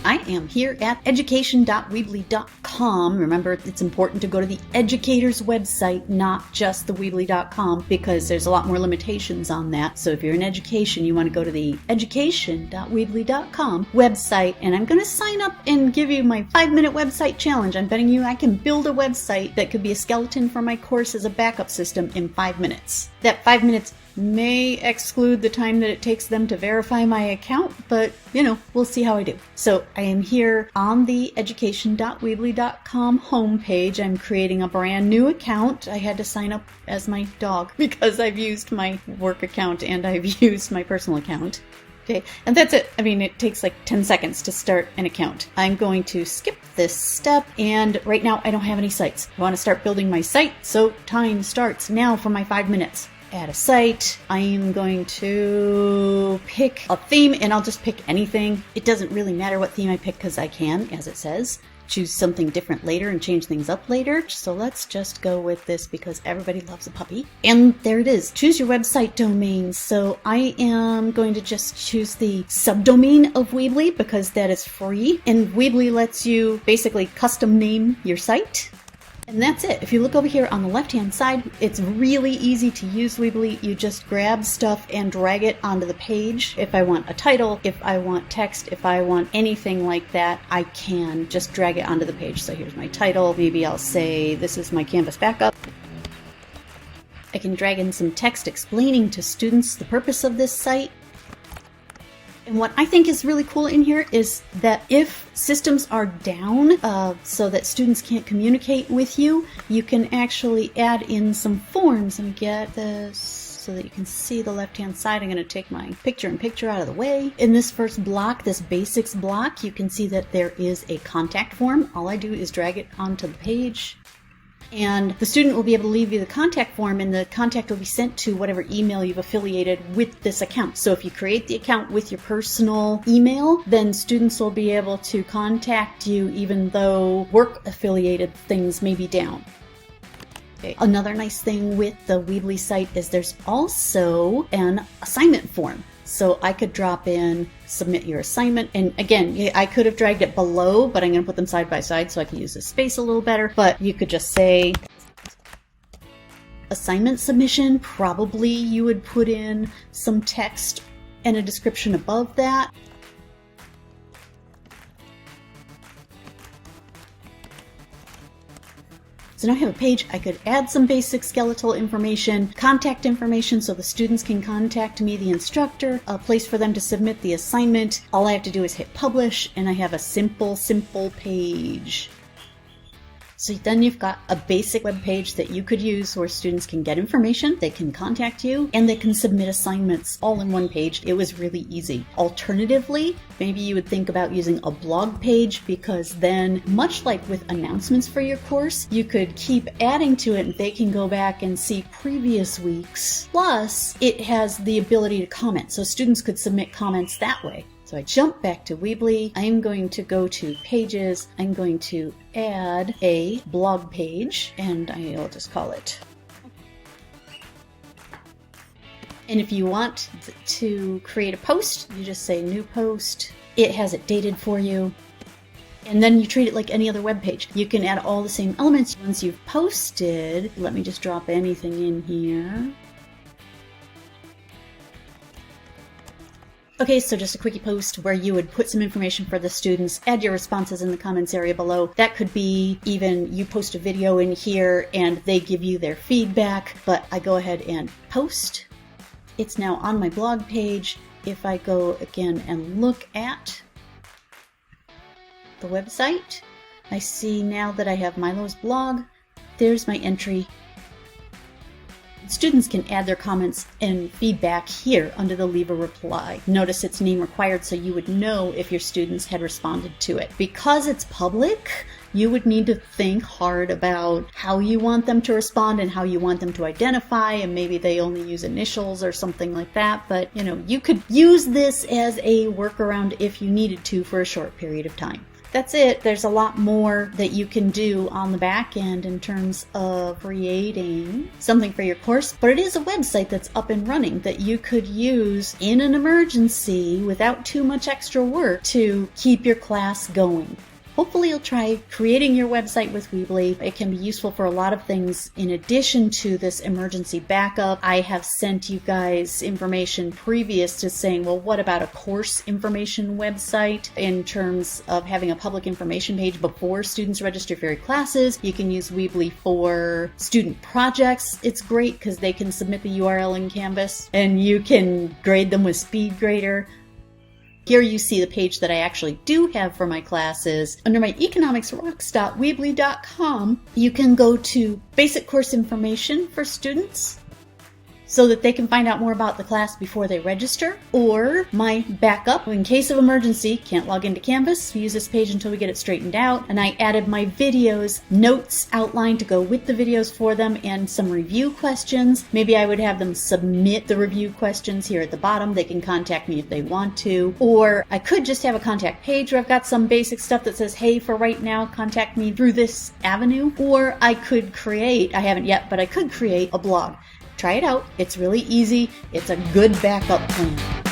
I am here at education.weebly.com. Remember, it's important to go to the educator's website, not just the weebly.com, because there's a lot more limitations on that. So if you're in education, you want to go to the education.weebly.com website, and I'm going to sign up and give you my 5-minute website challenge. I'm betting you I can build a website that could be a skeleton for my course as a backup system in 5 minutes. That 5 minutes may exclude the time that it takes them to verify my account, but we'll see how I do. So I am here on the education.weebly.com homepage. I'm creating a brand new account. I had to sign up as my dog because I've used my work account and I've used my personal account. Okay, and that's it. I mean, it takes like 10 seconds to start an account. I'm going to skip this step, and right now I don't have any sites. I want to start building my site, so time starts now for my 5 minutes. Add a site. I'm going to pick a theme, and I'll just pick anything. It doesn't really matter what theme I pick because I can, as it says, choose something different later and change things up later. So let's just go with this because everybody loves a puppy. And there it is. Choose your website domain. So I am going to just choose the subdomain of Weebly because that is free. And Weebly lets you basically custom name your site. And that's it. If you look over here on the left-hand side, it's really easy to use Weebly. You just grab stuff and drag it onto the page. If I want a title, if I want text, if I want anything like that, I can just drag it onto the page. So here's my title. Maybe I'll say this is my Canvas backup. I can drag in some text explaining to students the purpose of this site. And what I think is really cool in here is that if systems are down so that students can't communicate with you, you can actually add in some forms. And get this so that you can see the left-hand side. I'm going to take my picture-in-picture out of the way. In this first block, this basics block, you can see that there is a contact form. All I do is drag it onto the page. And the student will be able to leave you the contact form, and the contact will be sent to whatever email you've affiliated with this account. So if you create the account with your personal email, then students will be able to contact you even though work-affiliated things may be down. Okay. Another nice thing with the Weebly site is there's also an assignment form. So I could drop in, submit your assignment, and again, I could have dragged it below, but I'm going to put them side by side so I can use the space a little better. But you could just say assignment submission. Probably you would put in some text and a description above that. So now I have a page. I could add some basic skeletal information, contact information so the students can contact me, the instructor, a place for them to submit the assignment. All I have to do is hit publish, and I have a simple page. So then you've got a basic web page that you could use where students can get information, they can contact you, and they can submit assignments all in one page. It was really easy. Alternatively, maybe you would think about using a blog page, because then, much like with announcements for your course, you could keep adding to it and they can go back and see previous weeks. Plus, it has the ability to comment, so students could submit comments that way. So I jump back to Weebly. I'm going to go to Pages. I'm going to add a blog page, and I'll just call it. And if you want to create a post, you just say New Post. It has it dated for you. And then you treat it like any other web page. You can add all the same elements. Once you've posted, let me just drop anything in here. Okay, so just a quickie post where you would put some information for the students, add your responses in the comments area below. That could be even you post a video in here and they give you their feedback, but I go ahead and post. It's now on my blog page. If I go again and look at the website, I see now that I have Milo's blog. There's my entry. Students can add their comments and feedback here under the Leave a Reply. Notice it's name required, so you would know if your students had responded to it. Because it's public, you would need to think hard about how you want them to respond and how you want them to identify, and maybe they only use initials or something like that. But, you could use this as a workaround if you needed to for a short period of time. That's it. There's a lot more that you can do on the back end in terms of creating something for your course, but it is a website that's up and running that you could use in an emergency without too much extra work to keep your class going. Hopefully you'll try creating your website with Weebly. It can be useful for a lot of things in addition to this emergency backup. I have sent you guys information previous to saying, well, what about a course information website in terms of having a public information page before students register for your classes? You can use Weebly for student projects. It's great because they can submit the URL in Canvas and you can grade them with SpeedGrader. Here you see the page that I actually do have for my classes. Under my economicsrocks.weebly.com, you can go to basic course information for students so that they can find out more about the class before they register, or my backup in case of emergency. Can't log into Canvas, use this page until we get it straightened out. And I added my videos, notes outlined to go with the videos for them, and some review questions. Maybe I would have them submit the review questions here at the bottom. They can contact me if they want to, or I could just have a contact page where I've got some basic stuff that says, hey, for right now, contact me through this avenue. Or I could create, I haven't yet, but I could create a blog. Try it out. It's really easy. It's a good backup plan.